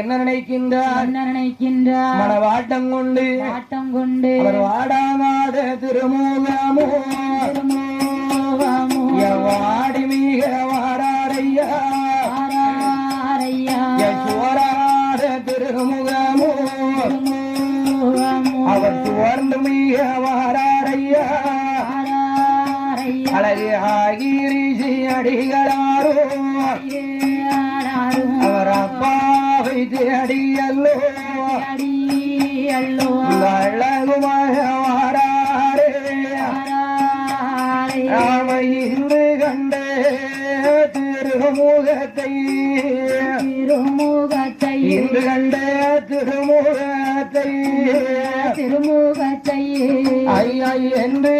என்ன நினைக்கின்றார் மனவாட்டம் கொண்டு அவர் வாடாமாட திருமூகமோ வாடி மிக வாராரையா சோராட திருமுகமோ அவர் சுவர்ந்து மிக வாராரையா அழகு ஆகிரிசி அடிகளாரோ அவர் அப்பாவை தேடியல்லோ அழகுமாக வாராரே ராம இன்று கண்டே திருமுகத்தை இன்று கண்டே திருமுகத்தை ஐயா என்று